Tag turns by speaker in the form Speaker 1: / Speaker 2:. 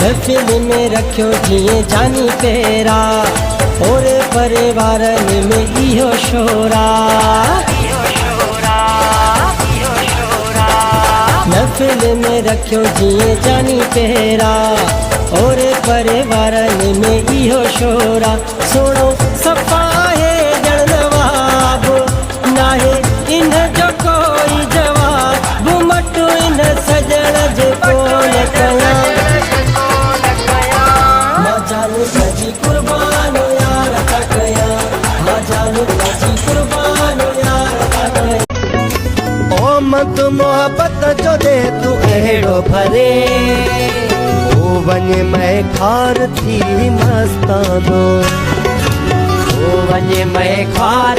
Speaker 1: महफिल में रखियो जीअं जानी पेरा और परिवार में इहो शोरा महफिल में रखियो जीअं जानी पेरा और परिवार में इहो शोरा सोनो सफ़ा है ॼण नवाब नाहे इन जो कोई जवाब घुमट इन सजण जे कोन कया मां जानू सजी कुर्बान यार था कया मां जानू सजी कुर्बान यार था कया ओ मत मोहब्बत जो दे तू अहिड़ो भरे ओ वञे मैं खार थी मस्तानो ओ वञे मैं खार